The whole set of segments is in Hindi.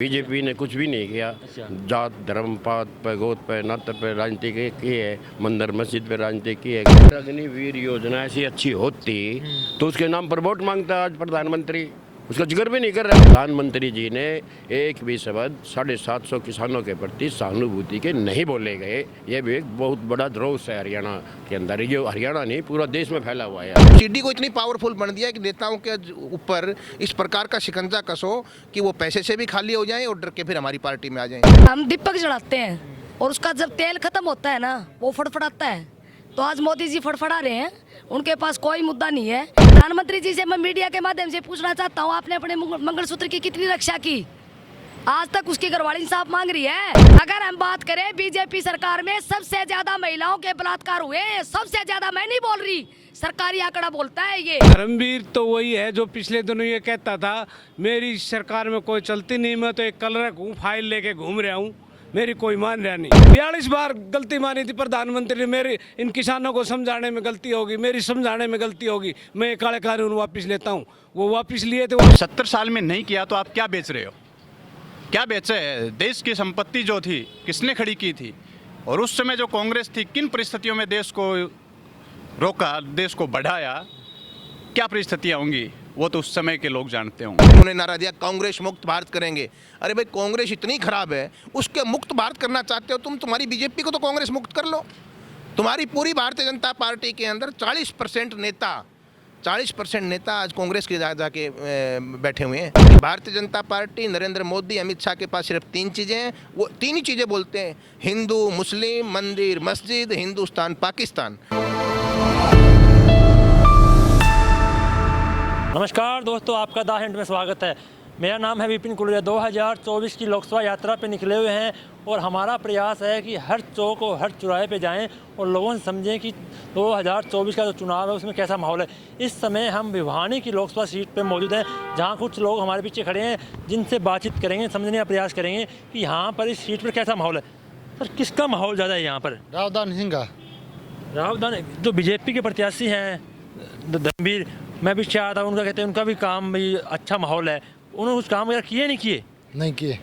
बीजेपी ने कुछ भी नहीं किया। जात धर्म पात पे गोद पे नत पे राजनीति की है, मंदिर मस्जिद पे राजनीति की है। अग्निवीर योजना ऐसी अच्छी होती तो उसके नाम पर वोट मांगता आज प्रधानमंत्री, उसका जिक्र भी नहीं कर रहा। प्रधानमंत्री जी ने एक भी शब्द 750 किसानों के प्रति सहानुभूति के नहीं बोले गए। ये भी एक बहुत बड़ा रोष है हरियाणा के अंदर। ये हरियाणा नहीं पूरा देश में फैला हुआ है। सीडी को इतनी पावरफुल बन दिया कि नेताओं के ऊपर इस प्रकार का शिकंजा कसो कि वो पैसे से भी खाली हो जाएं और डर के फिर हमारी पार्टी में आ जाएं। हम दीपक जलाते हैं और उसका जब तेल खत्म होता है ना वो फड़फड़ाता है। तो आज मोदी जी फड़फड़ा रहे हैं, उनके पास कोई मुद्दा नहीं है। प्रधानमंत्री जी से मैं मीडिया के माध्यम से पूछना चाहता हूँ, आपने अपने मंगलसूत्र की कितनी रक्षा की? आज तक उसकी घरवाली इंसाफ मांग रही है। अगर हम बात करें बीजेपी सरकार में सबसे ज्यादा महिलाओं के बलात्कार हुए, सबसे ज्यादा मैं नहीं बोल रही, सरकारी आंकड़ा बोलता है ये। धर्मवीर तो वही है जो पिछले दिनों ये कहता था मेरी सरकार में कोई चलती नहीं, मैं तो एक कलर हूँ, फाइल लेके घूम रहा हूँ, मेरी कोई मान रहा नहीं। 42 बार गलती मानी थी प्रधानमंत्री ने। मेरी इन किसानों को समझाने में गलती होगी, मेरी समझाने में गलती होगी, मैं काले कानून वापस लेता हूँ। वो वापस लिए थे। 70 साल में नहीं किया तो आप क्या बेच रहे हो? क्या बेचे? देश की संपत्ति जो थी किसने खड़ी की थी? और उस समय जो कांग्रेस थी किन परिस्थितियों में देश को रोका, देश को बढ़ाया, क्या परिस्थितियाँ होंगी वो तो उस समय के लोग जानते होंगे। उन्होंने नारा दिया कांग्रेस मुक्त भारत करेंगे। अरे भाई कांग्रेस इतनी खराब है, उसके मुक्त भारत करना चाहते हो तुम? तुम्हारी बीजेपी को तो कांग्रेस मुक्त कर लो। तुम्हारी पूरी भारतीय जनता पार्टी के अंदर 40% नेता आज कांग्रेस के जाके बैठे हुए हैं। भारतीय जनता पार्टी, नरेंद्र मोदी, अमित शाह के पास सिर्फ 3 चीज़ें हैं। वो 3 ही चीज़ें बोलते हैं, हिंदू मुस्लिम, मंदिर मस्जिद, हिंदुस्तान पाकिस्तान। नमस्कार दोस्तों, आपका द हिंट में स्वागत है। मेरा नाम है विपिन कुलरिया। 2024 की लोकसभा यात्रा पे निकले हुए हैं और हमारा प्रयास है कि हर चौक और हर चौराहे पे जाएं और लोगों से समझें कि 2024 का जो चुनाव है उसमें कैसा माहौल है। इस समय हम भिवानी की लोकसभा सीट पे मौजूद हैं, जहां कुछ लोग हमारे पीछे खड़े हैं, जिनसे बातचीत करेंगे, समझने का प्रयास करेंगे कि यहाँ पर इस सीट पर कैसा माहौल है। सर, किसका माहौल ज़्यादा है यहाँ पर? रावदान सिंह का। रावदान जो बीजेपी के प्रत्याशी हैं धर्मवीर, मैं भी चाह था उनका, कहते हैं उनका भी काम भी अच्छा माहौल है। उन्होंने कुछ काम वगैरह किए नहीं किए?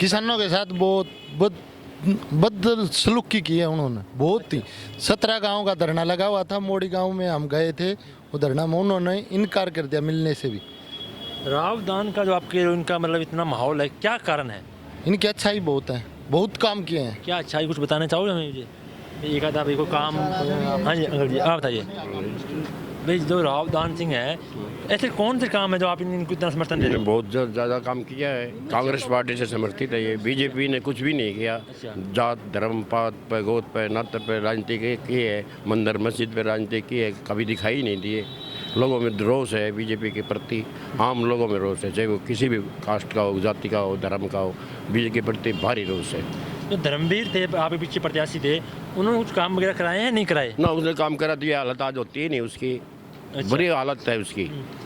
किसानों के साथ बहुत बदसलूक की है उन्होंने, बहुत ही। 17 गांव का धरना लगा हुआ था, मोड़ी गांव में हम गए थे, वो धरना में उन्होंने इनकार कर दिया मिलने से भी। रावदान का जो आपके उनका मतलब इतना माहौल है, क्या कारण है? इनकी अच्छाई बहुत है, बहुत काम किए हैं। क्या अच्छाई कुछ बताना चाहोगे हमें? मुझे एक आधा भाई को काम। हाँ जी अंकल जी, आप बताइए भाई। जो रावदान सिंह है, ऐसे कौन से काम है जो आप इनको इतना समर्थन दे रहे हो? बहुत ज़्यादा काम किया है, कांग्रेस पार्टी से समर्थित है ये। बीजेपी ने कुछ भी नहीं किया। जात धर्म पात पे गोद पे नत पे राजनीति की है, मंदिर मस्जिद पे राजनीति की है, कभी दिखाई नहीं दिए। लोगों में रोष है बीजेपी के प्रति, आम लोगों में रोष है, चाहे वो किसी भी कास्ट का हो, जाति का हो, धर्म का हो, बीजेपी के प्रति भारी रोष है। जो धर्मवीर थे, आपके पीछे प्रत्याशी थे, उन्होंने कुछ काम वगैरह कराए हैं नहीं कराए? ना, उसने काम करा तो ये हालत आज होती ही नहीं उसकी। बुरी हालत है उसकी,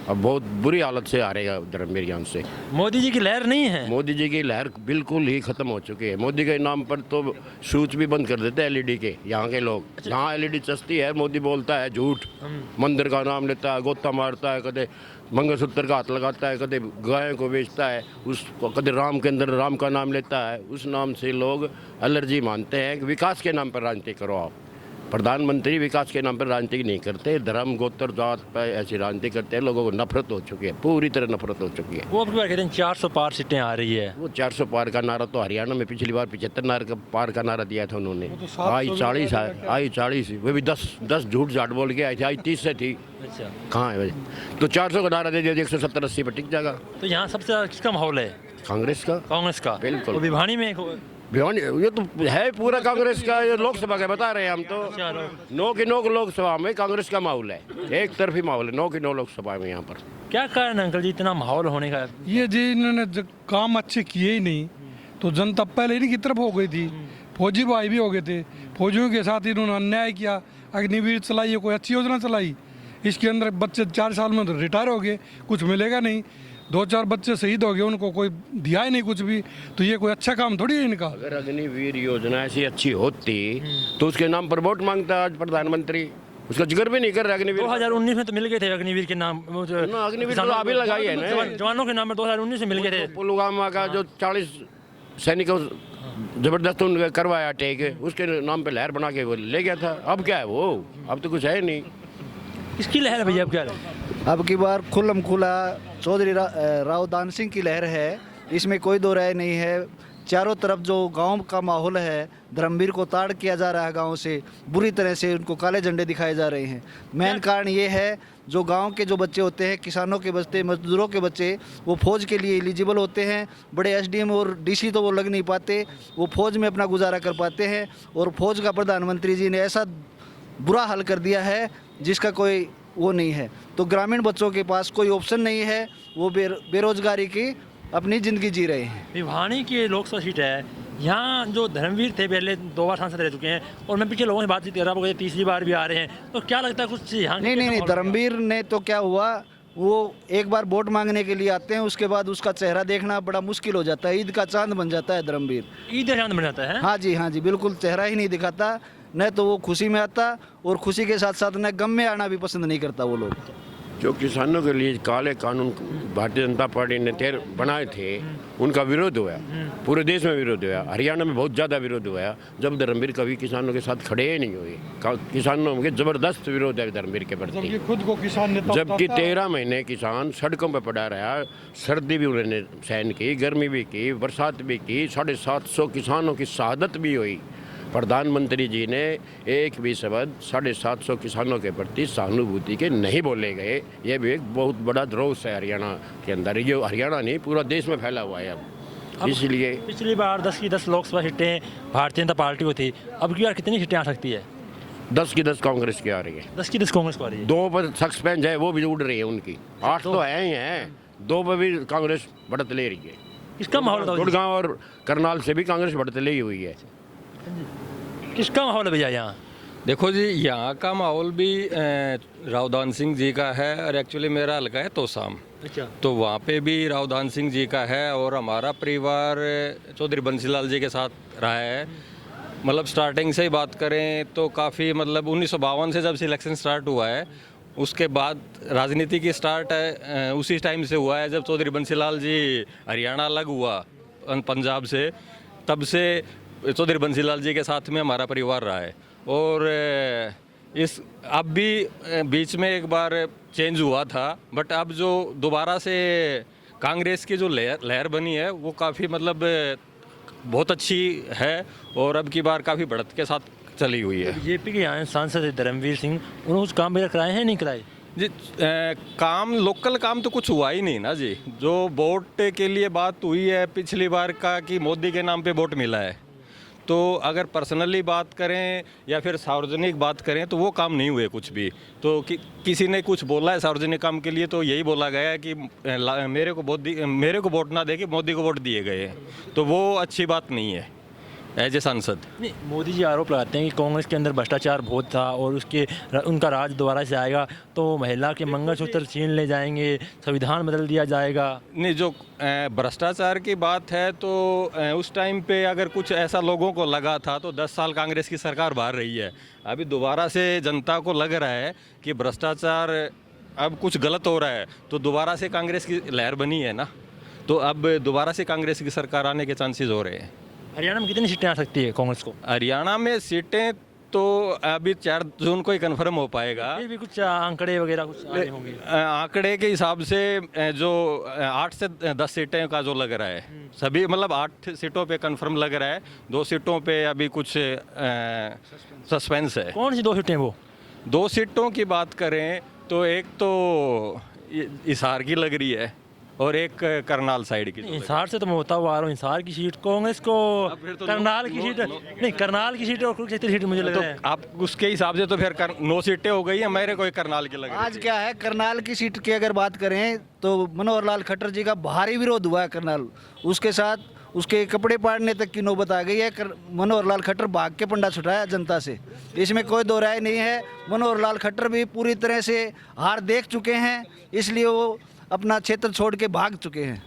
अब बहुत बुरी हालत से हारेगा धर्मवीर यहाँ से। मोदी जी की लहर नहीं है? मोदी जी की लहर बिल्कुल ही खत्म हो चुकी है। मोदी के नाम पर तो स्विच भी बंद कर देते हैं एलईडी के यहाँ के लोग। जहाँ एलईडी सस्ती है मोदी बोलता है झूठ, मंदिर का नाम लेता है, गोता मारता है, कदे मंगलसूत्र का हाथ लगाता है, कदे गाय को बेचता है, उसको कदे राम के अंदर राम का नाम लेता है। उस नाम से लोग एलर्जी मानते हैं कि विकास के नाम पर राजनीति करो आप। प्रधानमंत्री विकास के नाम पर राजनीति नहीं करते, धर्म गोत्र जात पर ऐसी राजनीति करते हैं। लोगों को नफरत हो चुकी है, पूरी तरह नफरत हो चुकी है। वो कहते हैं 400 पार सीटें आ रही है। वो 400 पार का नारा तो हरियाणा में पिछली बार 75 पार का नारा दिया था उन्होंने। आई 40, वो भी 10 झूठ झाट बोल के आई थी, आई 30 से थी। अच्छा, कहाँ है भाई? तो 400 का नारा दे दिया, 170-80 पर टिक जाएगा। तो यहाँ सबसे ज़्यादा किसका माहौल है? कांग्रेस का। कांग्रेस का, बिल्कुल। तो भिवानी में भिवानी ये तो है पूरा कांग्रेस का। ये लोकसभा का बता रहे हैं हम तो। 9 की 9 लोकसभा में कांग्रेस का माहौल है, एक तरफी माहौल है 9 की 9 लोकसभा में यहाँ पर। क्या कारण है अंकल जी इतना माहौल होने का? ये जी इन्होंने काम अच्छे किए ही नहीं, तो जनता पहले इन्हीं की तरफ हो गई थी। फौजी भाई भी हो गए थे, फौजियों के साथ इन्होंने अन्याय किया। अग्निवीर चलाई, कोई अच्छी योजना चलाई, इसके अंदर बच्चे 4 साल में तो रिटायर हो गए, कुछ मिलेगा नहीं। 2-4 बच्चे शहीद हो गए, उनको कोई दिया ही नहीं कुछ भी, तो ये कोई अच्छा काम थोड़ी है इनका। अगर अग्निवीर योजना ऐसी अच्छी होती तो उसके नाम पर वोट मांगता आज प्रधानमंत्री, उसका जिक्र भी नहीं कर रहा अग्निवीर। 2019 में तो मिल गए थे अग्निवीर के नाम, ना, अग्निवीर तो अभी लगाई है ना, जवानों के नाम पर 2019 में मिल गए थे। पुलवामा का जो 40 सैनिकों जबरदस्त उनका करवाया अटैक, उसके नाम पे लहर बना के वो ले गया था। अब क्या है वो, अब तो कुछ है नहीं। इसकी लहर है भैया, अब क्या है? अब की बार खुल्लम खुला चौधरी राव दान सिंह की लहर है, इसमें कोई दो राय नहीं है। चारों तरफ जो गांव का माहौल है, धर्मवीर को ताड़ किया जा रहा है, गांव से बुरी तरह से उनको काले झंडे दिखाए जा रहे हैं। मेन कारण ये है, जो गांव के जो बच्चे होते हैं, किसानों के बच्चे, मजदूरों के बच्चे, वो फौज के लिए एलिजिबल होते हैं। बड़े एसडीएम और डीसी तो वो लग नहीं पाते, वो फौज में अपना गुजारा कर पाते हैं। और फौज का प्रधानमंत्री जी ने ऐसा बुरा हाल कर दिया है जिसका कोई वो नहीं है। तो ग्रामीण बच्चों के पास कोई ऑप्शन नहीं है, वो बेरोजगारी की अपनी ज़िंदगी जी रहे हैं। भिवानी की लोकसभा सीट है, यहाँ जो धर्मवीर थे पहले 2 बार सांसद रह चुके हैं, और मैं पिछले लोगों से बातचीत कर रहा हूँ, तीसरी बार भी आ रहे हैं, तो क्या लगता है कुछ यहाँ? नहीं, धर्मवीर ने तो क्या हुआ, वो एक बार वोट मांगने के लिए आते हैं, उसके बाद उसका चेहरा देखना बड़ा मुश्किल हो जाता है। ईद का चांद बन जाता है धर्मवीर, ईद का चांद बन जाता है। हाँ जी, बिल्कुल चेहरा ही नहीं दिखाता। न तो वो खुशी में आता, और खुशी के साथ साथ न गम में आना भी पसंद नहीं करता वो लोग। जो किसानों के लिए काले कानून भारतीय जनता पार्टी ने बनाए थे, उनका विरोध हुआ, पूरे देश में विरोध हुआ। हरियाणा में बहुत ज़्यादा विरोध हुआ, जब धर्मवीर कभी किसानों के साथ खड़े ही नहीं हुए। किसानों के ज़बरदस्त विरोध है धर्मवीर के प्रति, खुद को किसान नेता, जबकि 13 महीने किसान सड़कों पर पड़ा रहा। सर्दी भी उन्होंने सहन की, गर्मी भी की, बरसात भी की, 750 किसानों की शहादत भी हुई। प्रधानमंत्री जी ने एक भी शब्द 750 किसानों के प्रति सहानुभूति के नहीं बोले गए। ये भी एक बहुत बड़ा रोष है हरियाणा के अंदर, ये हरियाणा नहीं पूरा देश में फैला हुआ है अब। इसलिए पिछली बार 10 की 10 लोकसभा सीटें भारतीय जनता पार्टी को थी, अब की बार कितनी सीटें आ सकती है? 10 की 10 कांग्रेस की आ रही है। 10 की 10 कांग्रेस को आ रही है। 2 पर सस्पेंस है, वो भी उड़ रही है उनकी। 8 तो है ही हैं, 2 पर भी कांग्रेस बढ़त ले रही है। किसका माहौल था? गुड़गांव और करनाल से भी कांग्रेस बढ़त ले ही हुई है। किसका माहौल है भैया यहाँ? देखो जी, यहाँ का माहौल भी रावदान सिंह जी का है, और एक्चुअली मेरा हल्का है तोसाम। अच्छा। तो वहाँ पे भी रावदान सिंह जी का है, और हमारा परिवार चौधरी बंसीलाल जी के साथ रहा है। मतलब स्टार्टिंग से ही बात करें तो काफ़ी, मतलब 1952 से जब सिलेक्शन स्टार्ट हुआ है, उसके बाद राजनीति की स्टार्ट है उसी टाइम से हुआ है जब चौधरी बंसीलाल जी हरियाणा अलग हुआ पंजाब से, तब से चौधरी बंसीलाल जी के साथ में हमारा परिवार रहा है। और इस अब भी बीच में एक बार चेंज हुआ था, बट अब जो दोबारा से कांग्रेस की जो लहर बनी है वो काफ़ी मतलब बहुत अच्छी है, और अब की बार काफ़ी बढ़त के साथ चली हुई है। बीजेपी के यहाँ सांसद धर्मवीर सिंह, उन्होंने कुछ काम वगैरह कराए हैं, नहीं कराए? जी काम, लोकल काम तो कुछ हुआ ही नहीं ना जी। जो वोट के लिए बात हुई है पिछली बार का कि मोदी के नाम पे वोट मिला है, तो अगर पर्सनली बात करें या फिर सार्वजनिक बात करें तो वो काम नहीं हुए कुछ भी। तो किसी ने कुछ बोला है सार्वजनिक काम के लिए, तो यही बोला गया है कि मेरे को वोट ना दे के मोदी को वोट दिए गए हैं, तो वो अच्छी बात नहीं है एज ए सांसद। नहीं, मोदी जी आरोप लगाते हैं कि कांग्रेस के अंदर भ्रष्टाचार बहुत था, और उनका राज दोबारा से आएगा तो महिला के मंगलसूत्र छीन ले जाएंगे, संविधान बदल दिया जाएगा। नहीं, जो भ्रष्टाचार की बात है तो उस टाइम पे अगर कुछ ऐसा लोगों को लगा था तो 10 साल कांग्रेस की सरकार बाहर रही है। अभी दोबारा से जनता को लग रहा है कि भ्रष्टाचार अब कुछ गलत हो रहा है, तो दोबारा से कांग्रेस की लहर बनी है ना, तो अब दोबारा से कांग्रेस की सरकार आने के चांसेस हो रहे हैं। हरियाणा में कितनी सीटें आ सकती है कांग्रेस को? हरियाणा में सीटें तो अभी 4 जून को ही कंफर्म हो पाएगा। फिर भी कुछ आंकड़े वगैरह कुछ आए होंगे? आंकड़े के हिसाब से जो 8 से 10 सीटें का जो लग रहा है, सभी मतलब 8 सीटों पे कंफर्म लग रहा है, 2 सीटों पे अभी कुछ सस्पेंस है। कौन सी 2 सीटें वो? 2 सीटों की बात करें तो एक तो हिसार की लग रही है, और एक करनाल साइड की। हिसार से तो मैं होता हुआ आ रहा हूँ, हिसार की सीट कांग्रेस को, करनाल की सीट नहीं, करनाल की सीट और कुरुक्षेत्र सीट मुझे लग रहा है। आप उसके हिसाब से तो फिर 9 सीटें हो गई है, मेरे को करनाल की लग रही है। आज क्या है, करनाल की सीट की अगर बात करें तो मनोहर लाल खट्टर जी का भारी विरोध हुआ है करनाल, उसके साथ उसके कपड़े पाड़ने तक की नौबत आ गई है। मनोहर लाल खट्टर भाग के पंडा छुटाया जनता से, इसमें कोई दो राय नहीं है। मनोहर लाल खट्टर भी पूरी तरह से हार देख चुके हैं, इसलिए वो अपना क्षेत्र छोड़ के भाग चुके हैं।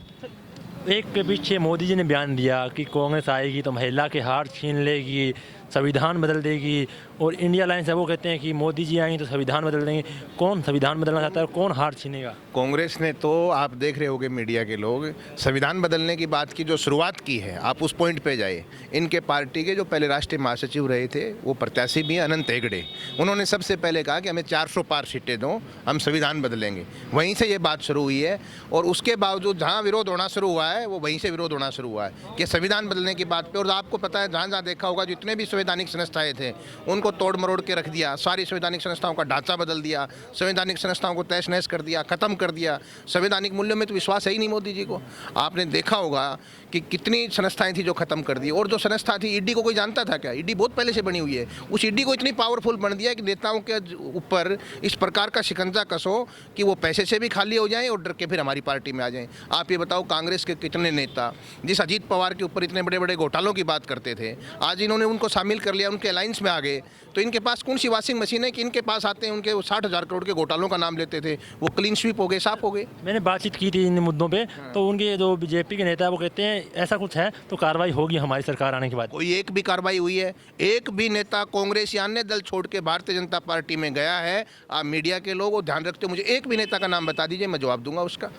एक के पीछे मोदी जी ने बयान दिया कि कांग्रेस आएगी तो महिला के हार छीन लेगी, संविधान बदल देगी, और इंडिया अलायंस है वो कहते हैं कि मोदी जी आएंगे तो संविधान बदल देंगे। कौन संविधान बदलना चाहता है और कौन हार छीनेगा? कांग्रेस ने तो, आप देख रहे होंगे मीडिया के लोग, संविधान बदलने की बात की जो शुरुआत की है, आप उस पॉइंट पे जाइए। इनके पार्टी के जो पहले राष्ट्रीय महासचिव रहे थे, वो प्रत्याशी भी हैं अनंत हेगड़े, उन्होंने सबसे पहले कहा कि हमें 400 पार सीटें दो, हम संविधान बदलेंगे। वहीं से ये बात शुरू हुई है, और उसके बावजूद जहाँ विरोध होना शुरू हुआ है वो वहीं से विरोध होना शुरू हुआ है कि संविधान बदलने की बात पे। और आपको पता है, जहाँ जहाँ देखा होगा, जितने भी संवैधानिक संस्थाएं थे उनको तोड़ मरोड़ के रख दिया, सारी संवैधानिक संस्थाओं का ढांचा बदल दिया, संवैधानिक संस्थाओं को तहस नहस कर दिया, खत्म कर दिया। संवैधानिक मूल्यों में तो विश्वास है ही नहीं मोदी जी को। आपने देखा होगा कि कितनी संस्थाएं थी जो खत्म कर दी। और जो संस्था थी ईडी को कोई जानता था क्या? ईडी बहुत पहले से बनी हुई है। उस ईडी को इतनी पावरफुल बन दिया कि नेताओं के ऊपर इस प्रकार का शिकंजा कसो कि वो पैसे से भी खाली हो जाएं और डर के फिर हमारी पार्टी में आ जाएं। आप ये बताओ, कांग्रेस के कितने नेता जिस अजीत पवार के ऊपर इतने बड़े बड़े घोटालों की बात करते थे, आज इन्होंने उनको शामिल कर लिया, उनके अलायंस में आ गए। तो इनके पास कौन सी वॉशिंग मशीन है कि इनके पास आते हैं, उनके 60,000 करोड़ के घोटालों का नाम लेते थे, वो क्लीन स्वीप हो गए, साफ हो गए। मैंने बातचीत की थी इन मुद्दों पे, तो उनके जो बीजेपी के नेता है वो कहते हैं ऐसा कुछ है तो कार्रवाई होगी हमारी सरकार आने के बाद। कोई एक भी कार्रवाई हुई है? एक भी नेता कांग्रेस या अन्य दल छोड़ के भारतीय जनता पार्टी में गया है? आप मीडिया के लोग ध्यान रखते हो, मुझे एक भी नेता का नाम बता दीजिए, मैं जवाब दूंगा उसका।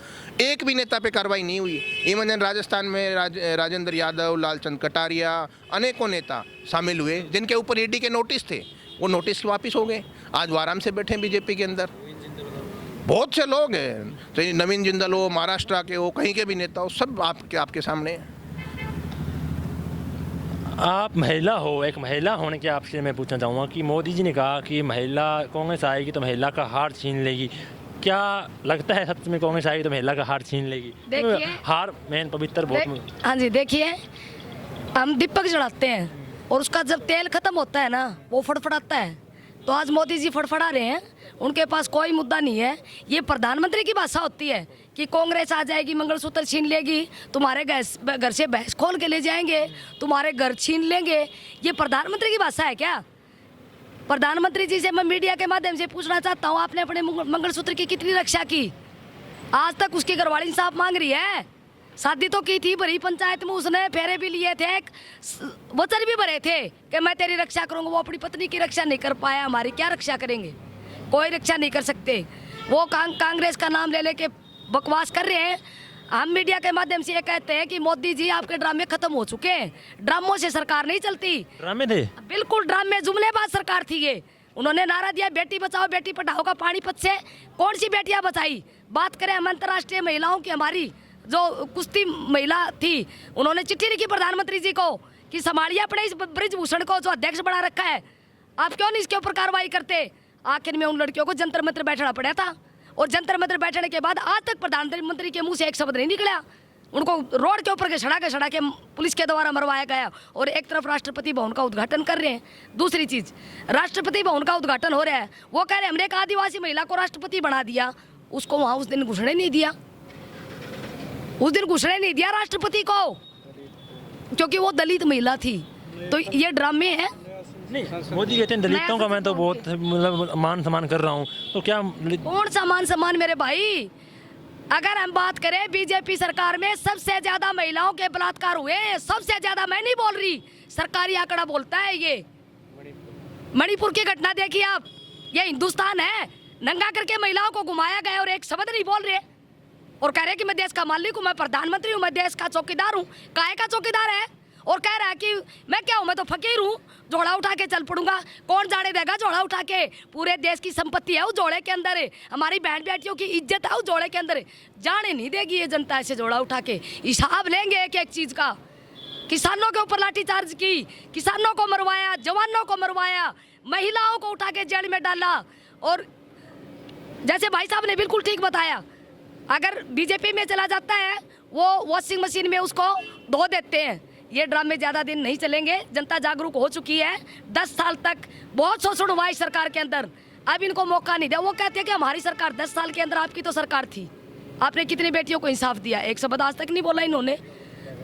एक भी नेता पे कार्रवाई नहीं हुई। इवन राजस्थान में राजेंद्र यादव, लालचंद कटारिया, अनेकों नेता शामिल हुए जिनके ऊपर ईडी के नोटिस थे, वो नोटिस वापस हो गए। आज वो आराम से बैठे बीजेपी के अंदर। बहुत से लोग हैं, चाहे नवीन जिंदल हो, महाराष्ट्र के हो, कहीं के भी नेता हो, सब आपके सामने हैं। आप महिला हो, एक महिला होने के आपसे मैं पूछना चाहूँगा कि मोदी जी ने कहा कि महिला कांग्रेस आएगी तो महिला का हार छीन लेगी। क्या लगता है सच में कांग्रेस आएगी तो महिला का हार छीन लेगी? देखिए, हार मेन पवित्र बहुत। हाँ जी, देखिए, हम दीपक जलाते हैं और उसका जब तेल खत्म होता है ना, वो फड़फड़ाता है। तो आज मोदी जी फड़फड़ा रहे हैं, उनके पास कोई मुद्दा नहीं है। ये प्रधानमंत्री की भाषा होती है कि कांग्रेस आ जाएगी, मंगलसूत्र छीन लेगी, तुम्हारे घर से भैंस खोल के ले जाएंगे, तुम्हारे घर छीन लेंगे। ये प्रधानमंत्री की भाषा है क्या? प्रधानमंत्री जी से मैं मीडिया के माध्यम से पूछना चाहता हूँ, आपने अपने मंगलसूत्र की कितनी रक्षा की? आज तक उसकी घरवाली इंसाफ मांग रही है। शादी तो की थी, भरी पंचायत में उसने फेरे भी लिए थे, वचन भी भरे थे कि मैं तेरी रक्षा करूंगा। वो अपनी पत्नी की रक्षा नहीं कर पाया, हमारी क्या रक्षा करेंगे? कोई रक्षा नहीं कर सकते। वो कांग्रेस का नाम ले लेके बकवास कर रहे हैं। हम मीडिया के माध्यम से ये कहते हैं कि मोदी जी आपके ड्रामे खत्म हो चुके हैं। ड्रामों से सरकार नहीं चलती। ड्रामे थे? बिल्कुल ड्रामे, जुमलेबाज सरकार थी ये। उन्होंने नारा दिया बेटी बचाओ बेटी पढ़ाओ का पानीपत से कौन सी बेटियां बचाई? बात करें हम अंतर्राष्ट्रीय महिलाओं की, हमारी जो कुश्ती महिला थी, उन्होंने चिट्ठी लिखी प्रधानमंत्री जी को कि संभालिए अपने इस ब्रिजभूषण को जो अध्यक्ष बना रखा है, आप क्यों नहीं इसके ऊपर कार्रवाई करते? आखिर में उन लड़कियों को जंतर मंतर बैठना पड़ा था, और जंतर मंतर बैठने के बाद आज तक प्रधानमंत्री के मुंह से एक शब्द नहीं निकला। उनको रोड के ऊपर के सड़ा के पुलिस के द्वारा मरवाया गया। और एक तरफ राष्ट्रपति भवन का उद्घाटन कर रहे हैं, दूसरी चीज राष्ट्रपति भवन का उद्घाटन हो रहा है, वो कह रहे हैं हमने एक आदिवासी महिला को राष्ट्रपति बना दिया। उसको वहां उस दिन घुसने नहीं दिया, उस दिन घुसने नहीं दिया राष्ट्रपति को, क्योंकि वो दलित महिला थी। तो ये ड्रामे हैं। नहीं, मोदी कहते हैं दलितों का मैं तो बहुत मतलब मान सम्मान कर रहा हूँ, तो क्या कौन सा मान सम्मान मेरे भाई? अगर हम बात करें बीजेपी सरकार में सबसे ज्यादा महिलाओं के बलात्कार हुए, सबसे ज्यादा, मैं नहीं बोल रही, सरकारी आंकड़ा बोलता है। ये मणिपुर की घटना देखिए आप, ये हिंदुस्तान है, नंगा करके महिलाओं को घुमाया गया और एक शब्द नहीं बोल रहे, और कह रहे कि मैं देश का मालिक हूँ, मैं प्रधानमंत्री हूँ, मैं देश का चौकीदार हूँ। काहे का चौकीदार है? और कह रहा है कि मैं क्या हूँ, मैं तो फकीर हूँ, झोला उठा के चल पड़ूंगा। कौन जाने देगा झोला उठा के? पूरे देश की संपत्ति है उस झोले के अंदर, हमारी बहन बेटियों की इज्जत है उस झोले के अंदर। जाने नहीं देगी ये जनता ऐसे झोला उठा के। हिसाब लेंगे एक एक चीज का। किसानों के ऊपर लाठीचार्ज की, किसानों को मरवाया, जवानों को मरवाया, महिलाओं को उठा के जेल में डाला। और जैसे भाई साहब ने बिल्कुल ठीक बताया, अगर बीजेपी में चला जाता है वो वॉशिंग मशीन में उसको धो देते हैं। ये ड्रामे ज़्यादा दिन नहीं चलेंगे, जनता जागरूक हो चुकी है। 10 साल तक बहुत शोषण हुआ इस सरकार के अंदर, अब इनको मौका नहीं दिया। वो कहते हैं कि हमारी सरकार 10 साल के अंदर, आपकी तो सरकार थी, आपने कितनी बेटियों को इंसाफ दिया? एक शब्द आज तक नहीं बोला इन्होंने।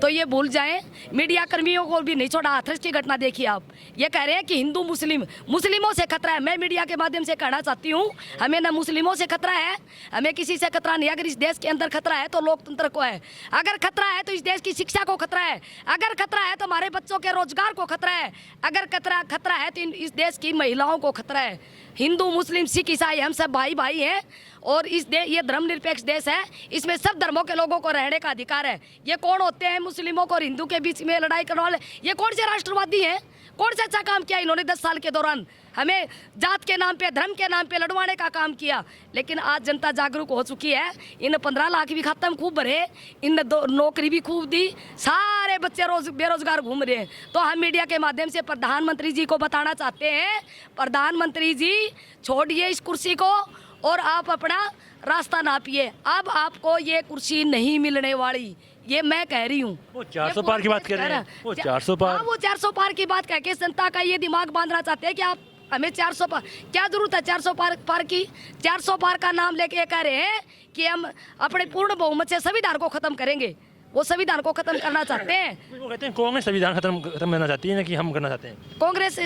तो ये भूल जाएं। मीडिया कर्मियों को भी नहीं छोड़ा। हाथरस की घटना देखिए आप, ये कह रहे हैं कि हिंदू मुस्लिमों से खतरा है। मैं मीडिया के माध्यम से कहना चाहती हूँ, हमें न मुस्लिमों से खतरा है, हमें किसी से खतरा नहीं। अगर इस देश के अंदर खतरा है तो लोकतंत्र को है, अगर खतरा है तो इस देश की शिक्षा को खतरा है, अगर खतरा है तो हमारे बच्चों के रोजगार को खतरा है, अगर खतरा है तो इस देश की महिलाओं को खतरा है। हिंदू मुस्लिम सिख ईसाई हम सब भाई भाई हैं और ये धर्मनिरपेक्ष देश है, इसमें सब धर्मों के लोगों को रहने का अधिकार है। ये कौन होते हैं मुस्लिमों को और हिंदू के बीच में लड़ाई करने वाले? ये कौन से राष्ट्रवादी हैं? कौन सा अच्छा काम किया इन्होंने 10 साल के दौरान? हमें जात के नाम पे, धर्म के नाम पे लड़वाने का काम किया। लेकिन आज जनता जागरूक हो चुकी है। इन 15 लाख भी खत्म खूब भरे, इन नौकरी भी खूब दी, सारे बच्चे बेरोजगार घूम रहे हैं। तो हम मीडिया के माध्यम से प्रधानमंत्री जी को बताना चाहते हैं, प्रधानमंत्री जी छोड़िए इस कुर्सी को और आप अपना रास्ता नापिए। अब आपको ये कुर्सी नहीं मिलने वाली, ये मैं कह रही हूँ। वो 400 पार की बात कर रहे हैं, वो 400 पार। हाँ, वो 400 पार की बात कह के जनता का ये दिमाग बांधना चाहते हैं कि आप हमें 400 पार, क्या जरूरत है 400 पार की? 400 पार का नाम लेके कह रहे हैं कि हम अपने पूर्ण बहुमत से संविधान को खत्म करेंगे। वो संविधान को खत्म करना चाहते हैं। वो कहते हैं कांग्रेस संविधान खत्म करना चाहती है ना, कि हम करना चाहते हैं। कांग्रेस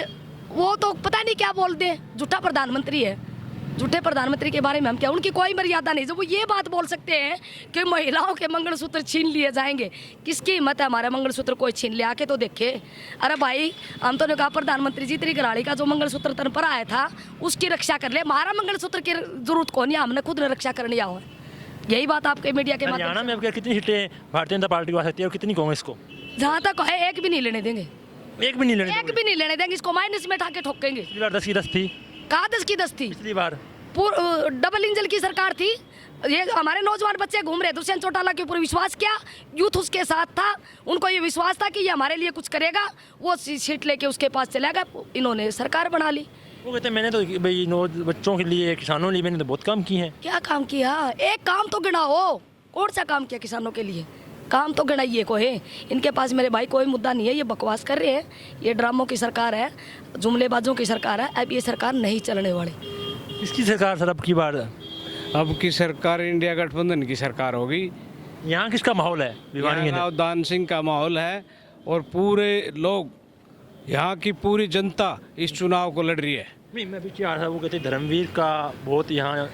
वो तो पता नहीं क्या बोलते हैं, झूठा प्रधानमंत्री है। झूठे प्रधानमंत्री के बारे में हम क्या, उनकी कोई मर्यादा नहीं। जब वो ये बात बोल सकते हैं कि महिलाओं के मंगलसूत्र छीन लिए जाएंगे, किसकी हिम्मत है हमारा मंगलसूत्र कोई छीन ले? आके तो देखे। अरे भाई, हम तो ने कहा प्रधानमंत्री जी तेरी घराड़ी का जो मंगलसूत्र तन पर आया था उसकी रक्षा कर ले, हमारा मंगलसूत्र की जरूरत कौन है? हमने खुद ने रक्षा करनी आओ। यही बात आपके मीडिया के हरियाणा में अब कितनी सीटें भारतीय जनता पार्टी को आ सकती है और कितनी कांग्रेस को? जहाँ तक है एक भी नहीं लेने देंगे, एक भी नहीं लेने देंगे। इसको माइनस में ठाके ठोकेंगे। पिछली बार 10 की 10 थी। कहाँ 10 की 10 थी? पिछली बार डबल इंजन की सरकार थी। ये हमारे नौजवान बच्चे घूम रहे, दुष्यंत चौटाला के ऊपर विश्वास किया, यूथ उसके साथ था, उनको ये विश्वास था कि ये हमारे लिए कुछ करेगा। वो सीट लेके उसके पास चला गया, इन्होंने सरकार बना ली। वो कहते हैं मैंने तो भाई बच्चों के लिए, किसानों के लिए मैंने तो बहुत काम किए हैं। क्या काम किया? एक काम तो गिनाओ, कौन सा काम किया किसानों के लिए? काम तो गिनाइए को है। इनके पास मेरे भाई कोई मुद्दा नहीं है, ये बकवास कर रहे हैं। ये ड्रामों की सरकार है, जुमलेबाजों की सरकार है। अब ये सरकार नहीं चलने वाली। किसकी सरकार सर अब की बार? अब की सरकार इंडिया गठबंधन की सरकार होगी। यहाँ किसका माहौल है? भिवानी राव दान सिंह का माहौल है और पूरे लोग, यहाँ की पूरी जनता इस चुनाव को लड़ रही है। नहीं, मैं भी चाह रहा था, वो कहते धर्मवीर का बहुत यहाँ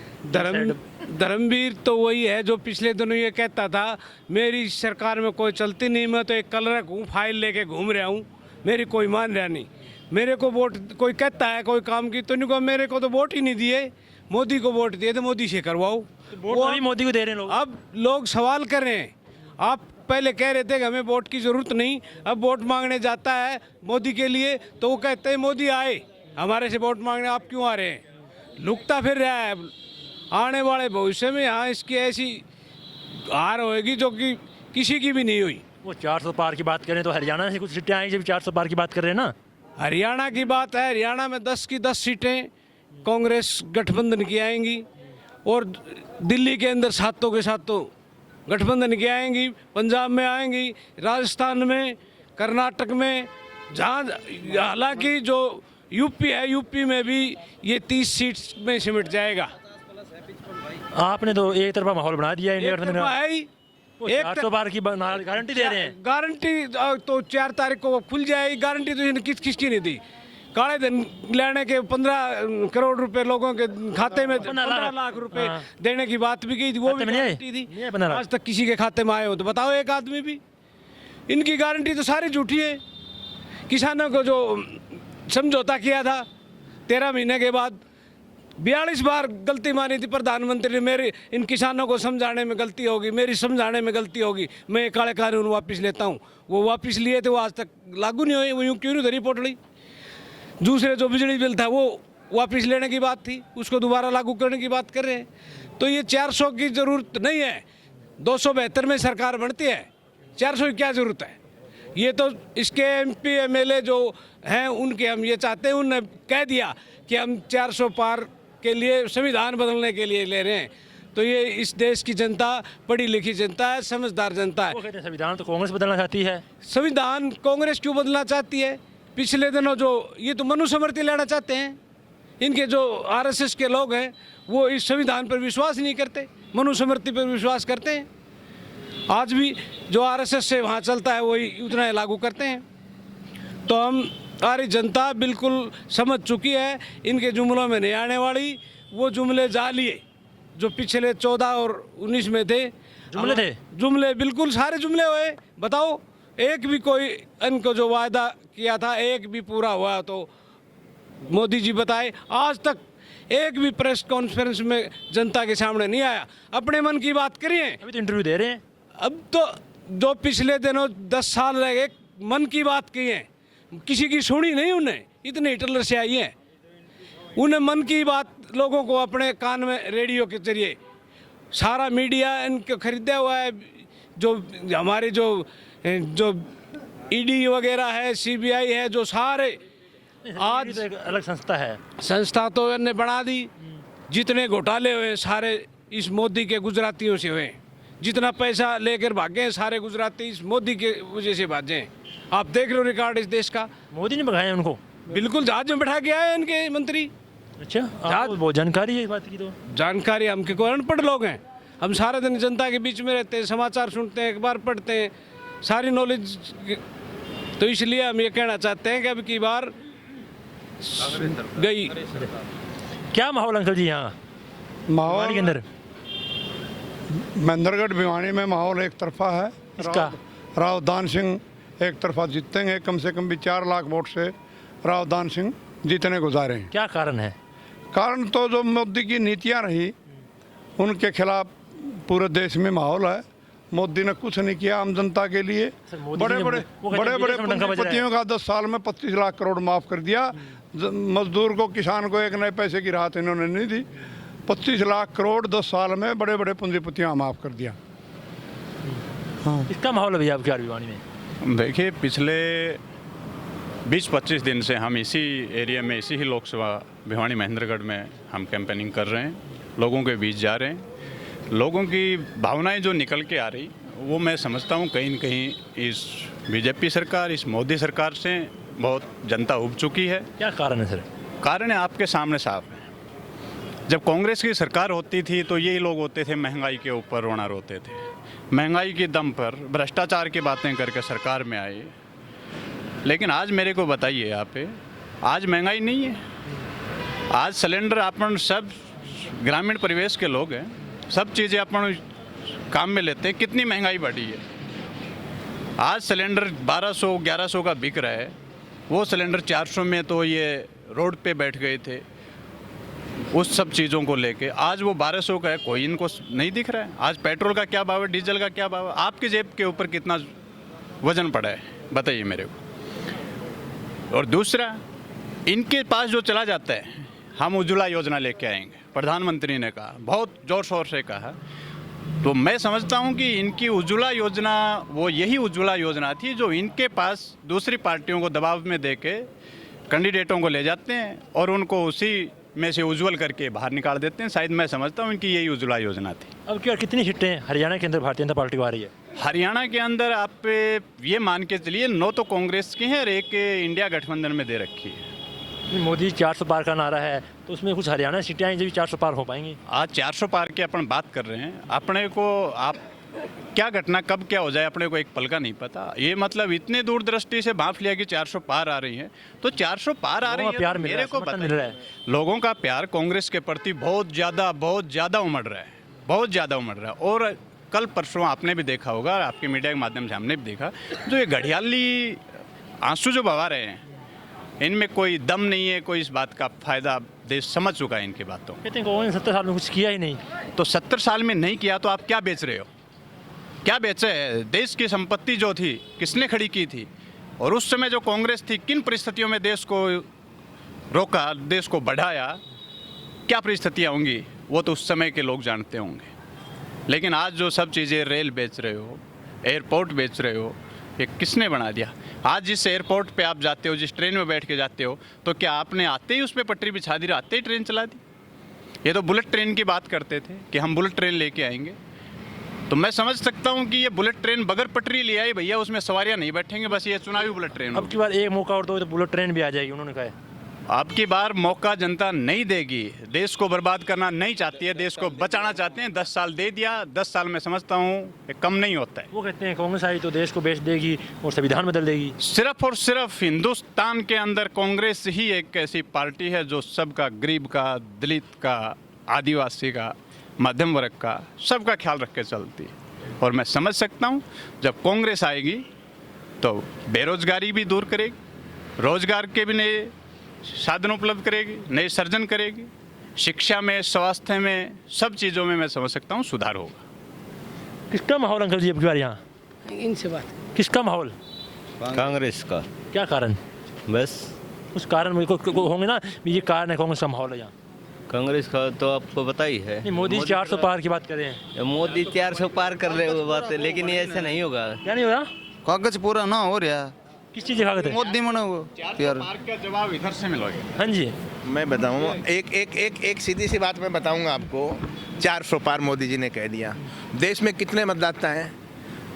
धर्मवीर तो वही है जो पिछले दिनों ये कहता था मेरी सरकार में कोई चलती नहीं, मैं तो एक कलर हूँ, फाइल लेके घूम रहा हूँ, मेरी कोई मान रहा नहीं। मेरे को वोट कोई कहता है कोई काम की तो नहीं को, मेरे को तो वोट ही नहीं दिए, मोदी को वोट दिए तो मोदी से करवाओ। वो मोदी को दे रहे हैं लोग। अब लोग सवाल कर रहे हैं, आप पहले कह रहे थे कि हमें वोट की ज़रूरत नहीं, अब वोट मांगने जाता है मोदी के लिए तो वो कहते हैं मोदी आए हमारे से वोट मांगने, आप क्यों आ रहे हैं? लुकता फिर रहा है। आने वाले भविष्य में यहाँ इसकी ऐसी हार होएगी जो कि किसी की भी नहीं हुई। वो 400 पार की बात करें तो हरियाणा से कुछ सीटें आई जब 400 पार की बात कर रहे हैं ना। हरियाणा की बात है, हरियाणा में 10 की 10 सीटें कांग्रेस गठबंधन की आएंगी और दिल्ली के अंदर सातों के सातों गठबंधन की आएंगी, पंजाब में आएंगी, राजस्थान में, कर्नाटक में, जहाँ हालांकि जो यूपी है, यूपी में भी ये 30 सीट में सिमट जाएगा। आपने तो एक तरफा माहौल बना दिया इंडिया गठबंधन का। एक 400 पार की गारंटी दे रहे हैं। गारंटी तो 4 तारीख को खुल जाएगी। गारंटी तो इन्हें किसकी नहीं दी। काले धन लेने के 15 करोड़ रुपए लोगों के खाते में, 15 लाख रुपए देने की बात भी की थी, वो भी गारंटी थी। आज तक किसी के खाते में आए हो तो बताओ एक आदमी भी? इनकी गारंटी तो सारी झूठी है। किसानों को जो समझौता किया था 13 महीने के बाद, 42 बार गलती मानी थी प्रधानमंत्री ने, मेरे इन किसानों को समझाने में गलती होगी, मेरी समझाने में गलती होगी, मैं काले कानून वापस लेता हूँ। वो वापस लिए थे, वो आज तक लागू नहीं हुए, वो यूँ क्यों नहीं धरी पोटली? दूसरे जो बिजली बिल था वो वापस लेने की बात थी, उसको दोबारा लागू करने की बात कर रहे हैं। तो ये 400 की ज़रूरत नहीं है। 272 में सरकार बनती है, 400 की क्या ज़रूरत है? ये तो इसके MP MLA जो हैं उनके हम ये चाहते हैं, उन्होंने कह दिया कि हम 400 पार के लिए संविधान बदलने के लिए ले रहे हैं। तो ये इस देश की जनता पढ़ी लिखी जनता है, समझदार जनता है। वो कहते हैं संविधान तो कांग्रेस बदलना चाहती है। संविधान कांग्रेस क्यों बदलना चाहती है? पिछले दिनों जो ये तो मनुस्मृति लेना चाहते हैं। इनके जो RSS के लोग हैं वो इस संविधान पर विश्वास नहीं करते, मनुस्मृति पर विश्वास करते हैं। आज भी जो आरएसएस से वहाँ चलता है वही उतना ही लागू करते हैं। तो हमारी जनता बिल्कुल समझ चुकी है, इनके जुमलों में नहीं आने वाली। वो जुमले जालिए जो पिछले 14 और 19 में थे, जुमले बिल्कुल सारे जुमले हुए। बताओ एक भी कोई इनको जो वायदा किया था एक भी पूरा हुआ तो मोदी जी बताए। आज तक एक भी प्रेस कॉन्फ्रेंस में जनता के सामने नहीं आया, अपने मन की बात करिए। अभी तो इंटरव्यू दे रहे हैं। अब तो जो पिछले दिनों 10 साल रह गए मन की बात की है, किसी की सुनी नहीं उन्हें, इतने हिटलर से आई हैं। उन्हें मन की बात लोगों को अपने कान में रेडियो के जरिए सारा मीडिया इनको खरीदा हुआ है। जो हमारे जो ईडी वगैरह है, सीबीआई है, जो सारे आज तो एक अलग संस्था है। संस्था तो इन्हें बना दी। जितने घोटाले हुए सारे इस मोदी के गुजरातियों से हुए। जितना पैसा लेकर भागे सारे गुजराती इस मोदी के वजह से भागे। आप देख लो रिकॉर्ड इस देश का। मोदी ने भगाया उनको? बिल्कुल, जहाज में बैठा के आए इनके मंत्री। अच्छा, आपको बहुत जानकारी है इस बात की? तो जानकारी, हम के कोई अनपढ़ लोग हैं, हम सारे दिन जनता के बीच में रहते हैं, समाचार सुनते हैं, अखबार पढ़ते हैं, सारी नॉलेज। तो इसलिए हम ये कहना चाहते हैं कि अब की बार गई। क्या माहौल अंकल जी यहाँ माहौल के अंदर? महेंद्रगढ़ भिवानी में माहौल एक तरफा है। इसका राव दान सिंह एक तरफा जीतेंगे, कम से कम भी 4 लाख वोट से राव दान सिंह जीतने को जा रहे हैं। क्या कारण है? कारण तो जो मोदी की नीतियां रही उनके खिलाफ पूरे देश में माहौल है। मोदी ने कुछ नहीं किया आम जनता के लिए। बड़े बड़े पूंजीपतियों का 10 साल में 25 लाख करोड़ माफ कर दिया। मजदूर को, किसान को एक नए पैसे की राहत इन्होंने नहीं दी। 25 लाख करोड़ 10 साल में बड़े बड़े पूंजीपतियों माफ कर दिया। हाँ, इसका माहौल है भैया आपके भिवानी में? देखिए, पिछले 20-25 दिन से हम इसी एरिया में, इसी ही लोकसभा भिवानी महेंद्रगढ़ में हम कैंपेनिंग कर रहे हैं, लोगों के बीच जा रहे हैं। लोगों की भावनाएं जो निकल के आ रही वो मैं समझता हूँ कहीं न कहीं इस बीजेपी सरकार, इस मोदी सरकार से बहुत जनता उब चुकी है। क्या कारण है सर? कारण है आपके सामने साफ है। जब कांग्रेस की सरकार होती थी तो यही लोग होते थे, महंगाई के ऊपर रोना रोते थे, महंगाई के दम पर भ्रष्टाचार की बातें करके सरकार में आए। लेकिन आज मेरे को बताइए, यहाँ पे आज महंगाई नहीं है। आज सिलेंडर अपन सब ग्रामीण परिवेश के लोग हैं, सब चीज़ें अपन काम में लेते हैं। कितनी महंगाई बढ़ी है। आज सिलेंडर 1200-1100 का बिक रहा है, वो सिलेंडर 400 में तो ये रोड पे बैठ गए थे उस सब चीज़ों को लेके। आज वो 1200 का है, कोई इनको नहीं दिख रहा है। आज पेट्रोल का क्या भाव है, डीजल का क्या भाव है, आपकी जेब के ऊपर कितना वजन पड़ा है बताइए मेरे को। और दूसरा, इनके पास जो चला जाता है, हम उज्ज्वला योजना लेके आएंगे, प्रधानमंत्री ने कहा, बहुत ज़ोर शोर से कहा। तो मैं समझता हूं कि इनकी उज्ज्वला योजना वो यही उज्ज्वला योजना थी जो इनके पास दूसरी पार्टियों को दबाव में देके कैंडिडेटों को ले जाते हैं और उनको उसी में से उज्ज्वल करके बाहर निकाल देते हैं। शायद मैं समझता हूं इनकी यही उज्ज्वला योजना थी। अब क्या कितनी सीटें हरियाणा के अंदर भारतीय जनता पार्टी को आ रही है? हरियाणा के अंदर आप ये मान के चलिए 9 तो कांग्रेस की हैं और एक इंडिया गठबंधन में दे रखी है। मोदी 400 पार का नारा है, तो उसमें कुछ हरियाणा सीटें आई जब 400 पार हो पाएंगी। आज 400 पार की अपन बात कर रहे हैं, अपने को आप क्या घटना कब क्या हो जाए अपने को एक पल का नहीं पता। ये मतलब इतने दूरदृष्टि से भांप लिया कि 400 पार आ रही है, तो 400 पार आ रही है। प्यार मेरे को मिल रहा है, लोगों का प्यार कांग्रेस के प्रति बहुत ज़्यादा उमड़ रहा है, बहुत ज़्यादा उमड़ रहा है। और कल परसों आपने भी देखा होगा, आपके मीडिया के माध्यम से हमने भी देखा, जो ये घड़ियाली आंसू जो बहा रहे हैं, इनमें कोई दम नहीं है। कोई इस बात का फायदा देश समझ चुका है इनकी बातों। कहते हैं कि 70 साल में कुछ किया ही नहीं। तो 70 साल में नहीं किया तो आप क्या बेच रहे हो? क्या बेचे है? देश की संपत्ति जो थी किसने खड़ी की थी? और उस समय जो कांग्रेस थी किन परिस्थितियों में देश को रोका, देश को बढ़ाया, क्या परिस्थितियाँ होंगी वो तो उस समय के लोग जानते होंगे। लेकिन आज जो सब चीज़ें, रेल बेच रहे हो, एयरपोर्ट बेच रहे हो, ये किसने बना दिया? आज जिस एयरपोर्ट पे आप जाते हो, जिस ट्रेन में बैठ के जाते हो, तो क्या आपने आते ही उस पर पटरी बिछा दी, आते ही ट्रेन चला दी? ये तो बुलेट ट्रेन की बात करते थे कि हम बुलेट ट्रेन लेके आएंगे। तो मैं समझ सकता हूँ कि ये बुलेट ट्रेन बगैर पटरी ले आई भैया, उसमें सवारियाँ नहीं बैठेंगे, बस ये चुनावी बुलेट ट्रेन। अब की बार एक मौका और दो तो बुलेट ट्रेन भी आ जाएगी, उन्होंने कहा है। आपकी बार मौका जनता नहीं देगी। देश को बर्बाद करना नहीं चाहती है, देश को बचाना चाहते हैं। 10 साल दे दिया, 10 साल मैं समझता हूँ कम नहीं होता है। वो कहते हैं कांग्रेस आई तो देश को बेच देगी और संविधान बदल देगी। सिर्फ और सिर्फ हिंदुस्तान के अंदर कांग्रेस ही एक ऐसी पार्टी है जो सबका, गरीब का, दलित का, आदिवासी का, मध्यम वर्ग का, सबका ख्याल रख के चलती है। और मैं समझ सकता हूँ जब कांग्रेस आएगी तो बेरोजगारी भी दूर करेगी, रोजगार के भी नए साधन उपलब्ध करेगी, नए सर्जन करेगी, शिक्षा में, स्वास्थ्य में, सब चीज़ों में मैं समझ सकता हूँ सुधार होगा। किसका माहौल अंकल जी अब की बार यहाँ? इनसे बात किसका माहौल? कांग्रेस का। क्या कारण? बस कुछ कारण मुझे को होंगे ना, ये कारण है कांग्रेस का माहौल है यहाँ। कांग्रेस का तो आपको पता ही है। नहीं, मोदी 400 पार की बात कर रहे हैं। मोदी 400 पार कर रहे हो बात है, लेकिन ये ऐसा नहीं होगा। क्या नहीं हो रहा? कागज पूरा ना हो रहा, किस चीज़ दिखा थे? मोदी मनो यार। पार्क का जवाब इधर से मिलोगे। हाँ जी, मैं बताऊँ, एक सीधी सी बात मैं बताऊँगा आपको। 400 पार मोदी जी ने कह दिया। देश में कितने मतदाता हैं?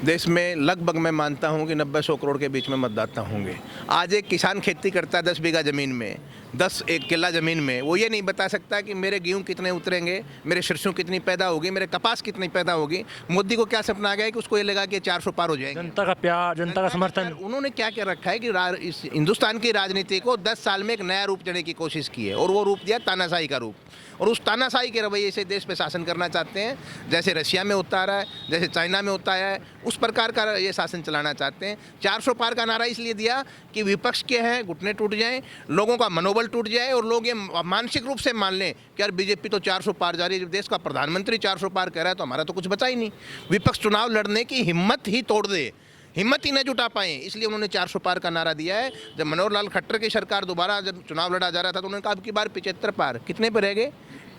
देश में लगभग मैं मानता हूँ कि 90-100 करोड़ के बीच में मतदाता होंगे। आज एक किसान खेती करता है 10 बीघा ज़मीन में, 1 किला ज़मीन में, वो ये नहीं बता सकता कि मेरे गेहूँ कितने उतरेंगे, मेरे सरसों कितनी पैदा होगी, मेरे कपास कितनी पैदा होगी। मोदी को क्या सपना आ गया है कि उसको ये लगा कि 400 पार हो जाएंगे। जनता का प्यार, जनता का समर्थन। उन्होंने क्या क्या रखा है कि इस हिंदुस्तान की राजनीति को 10 साल में एक नया रूप देने की कोशिश की है, और वो रूप दिया तानाशाही का रूप। और उस तानाशाही के रवैये से देश पे शासन करना चाहते हैं, जैसे रशिया में होता आ रहा है, जैसे चाइना में होता है, उस प्रकार का ये शासन चलाना चाहते हैं। 400 पार का नारा इसलिए दिया कि विपक्ष के हैं घुटने टूट जाएं, लोगों का मनोबल टूट जाए, और लोग ये मानसिक रूप से मान लें कि यार बीजेपी तो 400 पार जा रही है। जब देश का प्रधानमंत्री 400 पार कह रहा है तो हमारा तो कुछ बचा ही नहीं। विपक्ष चुनाव लड़ने की हिम्मत ही तोड़ दे, हिम्मत ही न जुटा पाए, इसलिए उन्होंने 400 पार का नारा दिया है। जब मनोहर लाल खट्टर की सरकार दोबारा जब चुनाव लड़ा जा रहा था तो उन्होंने कहा अब की बार 75 पार। कितने पे रह गए?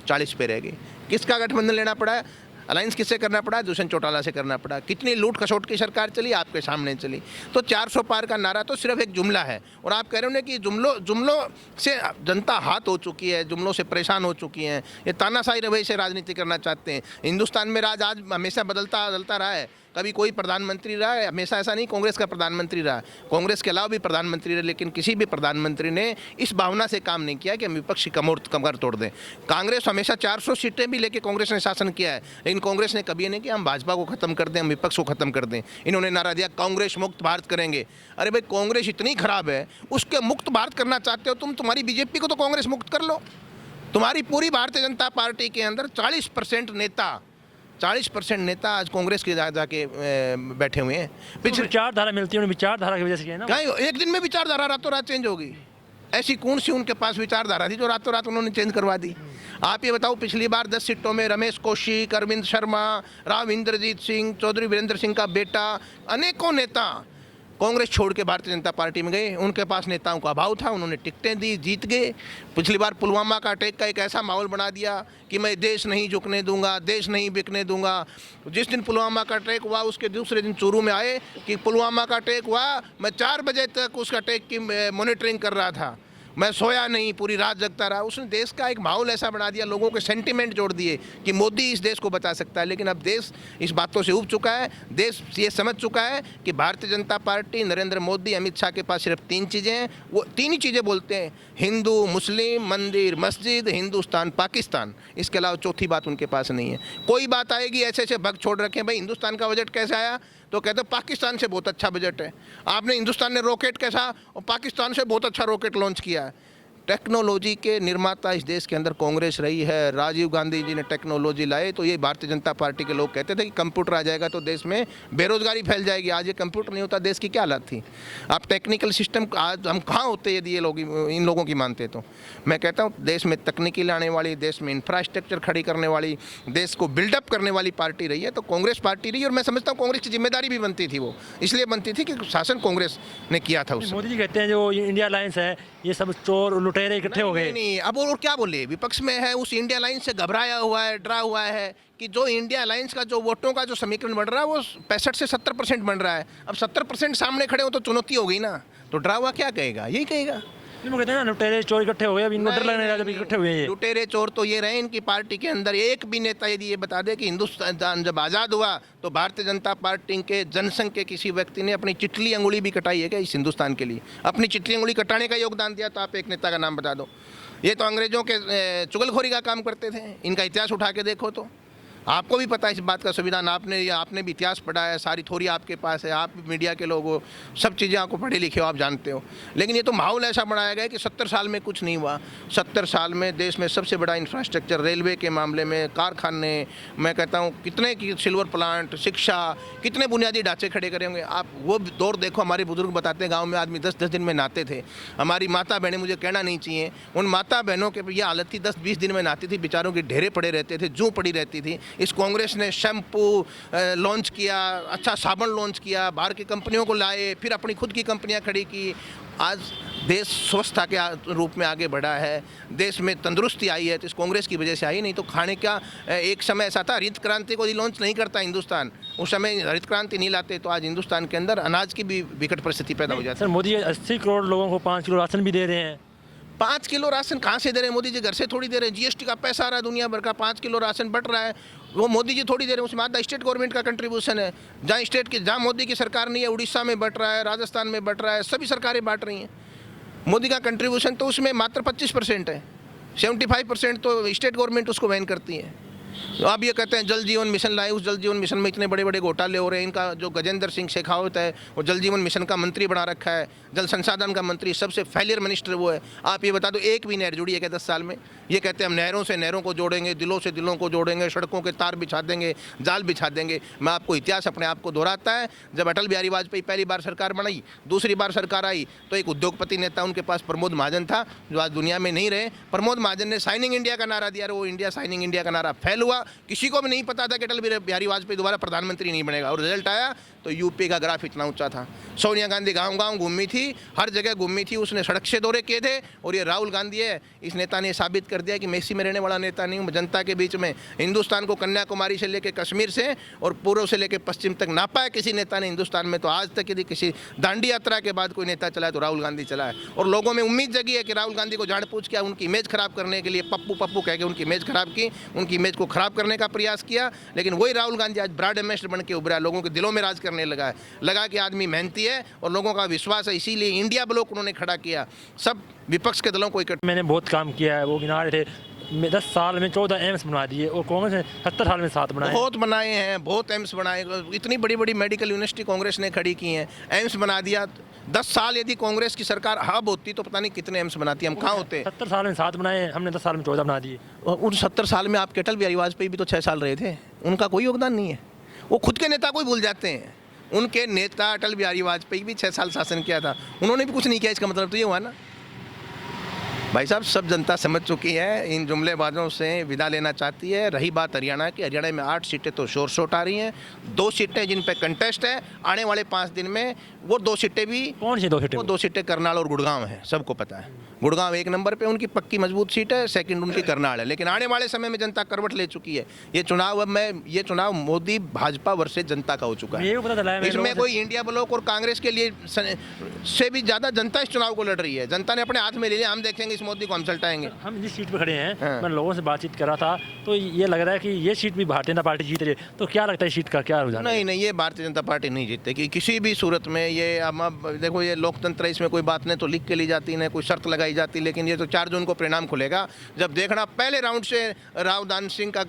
40 पे रह गए। किसका गठबंधन लेना पड़ा? अलायंस किससे करना पड़ा? दुष्यंत चौटाला से करना पड़ा। कितनी लूट खसोट की सरकार चली, आपके सामने चली। तो 400 पार का नारा तो सिर्फ एक जुमला है, और आप कह रहे हो ना कि जुमलों से जनता हाथ हो चुकी है, जुमलों से परेशान हो चुकी है, ये तानाशाही रवैये से राजनीति करना चाहते हैं। हिंदुस्तान में राज आज हमेशा बदलता रहा है, कभी कोई प्रधानमंत्री रहा है, हमेशा ऐसा नहीं कांग्रेस का प्रधानमंत्री रहा, कांग्रेस के अलावा भी प्रधानमंत्री रहे, लेकिन किसी भी प्रधानमंत्री ने इस भावना से काम नहीं किया कि हम विपक्ष की कमर तोड़ दें। कांग्रेस हमेशा 400 सीटें भी लेके कांग्रेस ने शासन किया है, लेकिन कांग्रेस ने कभी नहीं किया हम भाजपा को खत्म कर दें, हम विपक्ष को खत्म कर दें। इन्होंने नारा दिया कांग्रेस मुक्त भारत करेंगे। अरे भाई, कांग्रेस इतनी खराब है, उसके मुक्त भारत करना चाहते हो तुम? तुम्हारी बीजेपी को तो कांग्रेस मुक्त कर लो। तुम्हारी पूरी भारतीय जनता पार्टी के अंदर 40% नेता आज कांग्रेस के जाके बैठे हुए हैं। पिछले विचारधारा मिलती है, विचारधारा की वजह से किया ना। कहीं एक दिन में विचारधारा रातों रात चेंज होगी? ऐसी कौन सी उनके पास विचारधारा थी जो रातों रात उन्होंने चेंज करवा दी? आप ये बताओ, पिछली बार 10 सीटों में रमेश कौशिक, अरविंद शर्मा, राव इंद्रजीत सिंह, चौधरी वीरेंद्र सिंह का बेटा, अनेकों नेता कांग्रेस छोड़ के भारतीय जनता पार्टी में गए। उनके पास नेताओं का अभाव था, उन्होंने टिकटें दी, जीत गए। पिछली बार पुलवामा का अटैक का एक ऐसा माहौल बना दिया कि मैं देश नहीं झुकने दूंगा, देश नहीं बिकने दूंगा। जिस दिन पुलवामा का अटैक हुआ उसके दूसरे दिन चूरू में आए कि पुलवामा का अटैक हुआ, मैं 4 बजे तक उस अटैक की मॉनिटरिंग कर रहा था, मैं सोया नहीं, पूरी रात जगता रहा। उसने देश का एक माहौल ऐसा बना दिया, लोगों के सेंटिमेंट जोड़ दिए कि मोदी इस देश को बचा सकता है। लेकिन अब देश इस बातों से उब चुका है, देश ये समझ चुका है कि भारतीय जनता पार्टी, नरेंद्र मोदी, अमित शाह के पास सिर्फ 3 चीज़ें हैं। वो 3 ही चीज़ें बोलते हैं, हिंदू, मुस्लिम, मंदिर, मस्जिद, हिंदुस्तान, पाकिस्तान। इसके अलावा चौथी बात उनके पास नहीं है। कोई बात आएगी ऐसे भग छोड़ रखे हैं। भाई, हिंदुस्तान का बजट कैसे आया? तो कहते हैं पाकिस्तान से बहुत अच्छा बजट है। आपने हिंदुस्तान ने रॉकेट कैसा, और पाकिस्तान से बहुत अच्छा रॉकेट लॉन्च किया है। टेक्नोलॉजी के निर्माता इस देश के अंदर कांग्रेस रही है। राजीव गांधी जी ने टेक्नोलॉजी लाए तो ये भारतीय जनता पार्टी के लोग कहते थे कि कंप्यूटर आ जाएगा तो देश में बेरोजगारी फैल जाएगी। आज ये कंप्यूटर नहीं होता, देश की क्या हालत थी? आप टेक्निकल सिस्टम आज हम कहाँ होते यदि ये लोग इन लोगों की मानते तो? मैं कहता हूँ देश में तकनीकी लाने वाली, देश में इंफ्रास्ट्रक्चर खड़ी करने वाली, देश को बिल्डअप करने वाली पार्टी रही है तो कांग्रेस पार्टी रही। और मैं समझता हूँ कांग्रेस की जिम्मेदारी भी बनती थी, वो इसलिए बनती थी कि शासन कांग्रेस ने किया था। उससे मोदी जी कहते हैं जो इंडिया अलायंस है ये सब चोर लुटेरे इकट्ठे हो गए। नहीं, अब और क्या बोले? विपक्ष में है, उस इंडिया अलायंस से घबराया हुआ है, डरा हुआ है कि जो इंडिया अलायंस का जो वोटों का जो समीकरण बढ़ रहा है वो 65 से 70% बन रहा है। अब 70% सामने खड़े हो तो चुनौती हो गई ना, तो डरा हुआ क्या कहेगा? यही कहेगा वो कहते हैं ना लुटेरे चोर इकट्ठे हो गए, अभी इनको डर लगने लगा जब इकट्ठे हुए हैं ये। लुटेरे चोर तो ये रहे इनकी पार्टी के अंदर। एक भी नेता यदि ये बता दे कि हिंदुस्तान जब आज़ाद हुआ तो भारतीय जनता पार्टी के जनसंघ के किसी व्यक्ति ने अपनी चिटली अंगुली भी कटाई है क्या इस हिंदुस्तान के लिए? अपनी चिटली अंगुली कटाने का योगदान दिया तो आप एक नेता का नाम बता दो। ये तो अंग्रेजों के चुगलखोरी का काम करते थे। इनका इतिहास उठा के देखो तो आपको भी पता है इस बात का संविधान। आपने भी इतिहास पढ़ा है, सारी थोड़ी आपके पास है, आप भी मीडिया के लोग हो, सब चीज़ें आपको पढ़े लिखे हो, आप जानते हो। लेकिन ये तो माहौल ऐसा बनाया गया कि 70 साल में कुछ नहीं हुआ। 70 साल में देश में सबसे बड़ा इंफ्रास्ट्रक्चर, रेलवे के मामले में, कारखाने, मैं कहता हूँ कितने की सिल्वर प्लांट, शिक्षा, कितने बुनियादी ढांचे खड़े करे होंगे। आप वो दौर देखो, हमारे बुजुर्ग बताते हैं गाँव में आदमी 10-10 दिन में नहाते थे। हमारी माता बहनें, मुझे कहना नहीं चाहिए, उन माता बहनों के ये हालत थी, 10-20 दिन में नहाती थी, बेचारों के ढेरे पड़े रहते थे, जूं पड़ी रहती थी। इस कांग्रेस ने शैम्पू लॉन्च किया, अच्छा साबुन लॉन्च किया, बाहर की कंपनियों को लाए, फिर अपनी खुद की कंपनियां खड़ी की। आज देश स्वस्थता के रूप में आगे बढ़ा है, देश में तंदुरुस्ती आई है तो इस कांग्रेस की वजह से आई। नहीं तो खाने का एक समय ऐसा था, हरित क्रांति को लॉन्च नहीं करता हिंदुस्तान, उस समय हरित क्रांति नहीं लाते तो आज हिंदुस्तान के अंदर अनाज की भी विकट परिस्थिति पैदा हो जाती है। सर मोदी 80 करोड़ लोगों को 5 किलो राशन भी दे रहे हैं। 5 किलो राशन कहाँ से दे रहे हैं? मोदी जी घर से थोड़ी दे रहे हैं। जीएसटी का पैसा आ रहा है दुनिया भर का, 5 किलो राशन बट रहा है, वो मोदी जी थोड़ी दे रहे हैं, उसमें आधा स्टेट गवर्नमेंट का कंट्रीब्यूशन है। जहाँ मोदी की सरकार नहीं है, उड़ीसा में बट रहा है, राजस्थान में बट रहा है, सभी सरकारें बांट रही हैं। मोदी का कंट्रीब्यूशन तो उसमें मात्र 25% है, 75% तो स्टेट गवर्नमेंट उसको वहन करती है। तो आप ये कहते हैं जल जीवन मिशन लाए, उस जल जीवन मिशन में इतने बड़े बड़े घोटाले हो रहे हैं। इनका जो गजेंद्र सिंह शेखावत है वो जल जीवन मिशन का मंत्री बना रखा है, जल संसाधन का मंत्री, सबसे फेलियर मिनिस्टर वो है। आप ये बता दो एक भी नहर जुड़ी है क्या 10 साल में? ये कहते हैं हम नहरों से नहरों को जोड़ेंगे, दिलों से दिलों को जोड़ेंगे, सड़कों के तार बिछा देंगे, जाल बिछा देंगे। मैं आपको इतिहास अपने आप को दोहराता है। जब अटल बिहारी वाजपेयी पहली बार सरकार बनाई, दूसरी बार सरकार आई तो एक उद्योगपति नेता उनके पास प्रमोद महाजन था, जो आज दुनिया में नहीं रहे। प्रमोद महाजन ने साइनिंग इंडिया का नारा दिया, वो इंडिया साइनिंग इंडिया का नारा फेल हुआ। किसी को भी नहीं पता था कि अटल बिहारी वाजपेयी दोबारा प्रधानमंत्री नहीं बनेगा, और रिजल्ट आया तो यूपी का ग्राफ इतना ऊंचा था। सोनिया गांधी गांव गांव घूमी थी, हर जगह घूमी थी, उसने सड़क से दौरे किए थे। और ये राहुल गांधी है, इस नेता ने साबित कर दिया कि मैं इसी में रहने वाला नेता नहीं हूँ, जनता के बीच में। हिंदुस्तान को कन्याकुमारी से लेकर कश्मीर से और पूर्व से लेकर पश्चिम तक नापा है किसी नेता ने हिंदुस्तान में। तो आज तक यदि किसी दांडी यात्रा के बाद कोई नेता चला है तो राहुल गांधी चला है। और लोगों में उम्मीद जगी है कि राहुल गांधी को जान पूछ किया, उनकी इमेज खराब करने के लिए पप्पू पप्पू कह के उनकी इमेज खराब की, उनकी इमेज को खराब करने का प्रयास किया। लेकिन वही राहुल गांधी आज ब्रांड एम्बेसडर बन के उभरा, लोगों के दिलों में राज करने लगा है। लगा कि आदमी मेहनती है और लोगों का विश्वास है, इसीलिए इंडिया ब्लॉक उन्होंने खड़ा किया, सब विपक्ष के दलों को इकट्ठा। मैंने बहुत काम किया है, वो गिना रहे थे। 10 साल में 14 एम्स बना दिए और कांग्रेस ने 70 साल में 7 बनाए। बहुत बनाए हैं, बहुत एम्स बनाए, इतनी बड़ी बड़ी मेडिकल यूनिवर्सिटी कांग्रेस ने खड़ी की हैं, एम्स बना दिया। 10 साल यदि कांग्रेस की सरकार हब होती तो पता नहीं कितने एम्स बनाती, हम कहाँ होते। 70 साल में 7 बनाए, हमने 10 साल में 14 बना दिए। उन 70 साल में आपके अटल बिहारी वाजपेयी भी तो 6 साल रहे थे, उनका कोई योगदान नहीं है। वो खुद के नेता को ही भूल जाते हैं। उनके नेता अटल बिहारी वाजपेयी भी 6 साल शासन किया था, उन्होंने भी कुछ नहीं किया। इसका मतलब तो ये हुआ ना भाई साहब, सब जनता समझ चुकी है, इन जुमलेबाजों से विदा लेना चाहती है। रही बात हरियाणा की, हरियाणा में 8 सीटें तो शोर शोट आ रही हैं, 2 सीटें जिन पे कंटेस्ट है आने वाले 5 दिन में, वो 2 सीटें भी कौन सी 2 सीटें? वो 2 सीटें करनाल और गुड़गांव है, सबको पता है। गुड़गांव 1 नंबर पे उनकी पक्की मजबूत सीट है, सेकंड उनकी करनाल है। लेकिन आने वाले समय में जनता करवट ले चुकी है। ये चुनाव मोदी भाजपा वर्सेस जनता का हो चुका है। इसमें कोई इंडिया ब्लॉक और कांग्रेस के लिए से भी ज्यादा जनता इस चुनाव को लड़ रही है। जनता ने अपने हाथ में ले लिया, हम देखेंगे इस मोदी को हम सल्टाएंगे। हम जिस सीट पे खड़े हैं, मैं लोगों से बातचीत कर रहा था तो ये लग रहा है कि ये सीट भी भारतीय जनता पार्टी जीत रही है। तो क्या लगता है सीट का क्या रुझान? नहीं, ये भारतीय जनता पार्टी नहीं जीतेगी किसी भी सूरत में। ये अब देखो, ये लोकतंत्र है, इसमें कोई बात नहीं तो लिख के ली जाती, नहीं कोई शर्त लगाई जाती। लेकिन ये तो 4 जून को परिणाम खुलेगा, जब देखना पहले राउंड से रावदान सिंह का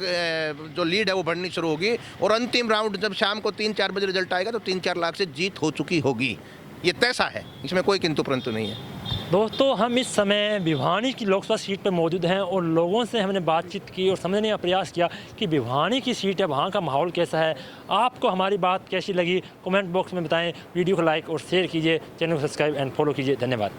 जो लीड है वो बढ़नी शुरू होगी, और अंतिम राउंड जब शाम को 3-4 बजे रिजल्ट आएगा तो 3-4 लाख से जीत हो चुकी होगी। ये तैसा है, इसमें कोई किंतु परंतु नहीं है। दोस्तों, हम इस समय भिवानी की लोकसभा सीट पर मौजूद हैं और लोगों से हमने बातचीत की और समझने का प्रयास किया कि भिवानी की सीट है, वहाँ का माहौल कैसा है। आपको हमारी बात कैसी लगी कमेंट बॉक्स में बताएं। वीडियो को लाइक और शेयर कीजिए, चैनल को सब्सक्राइब एंड फॉलो कीजिए। धन्यवाद।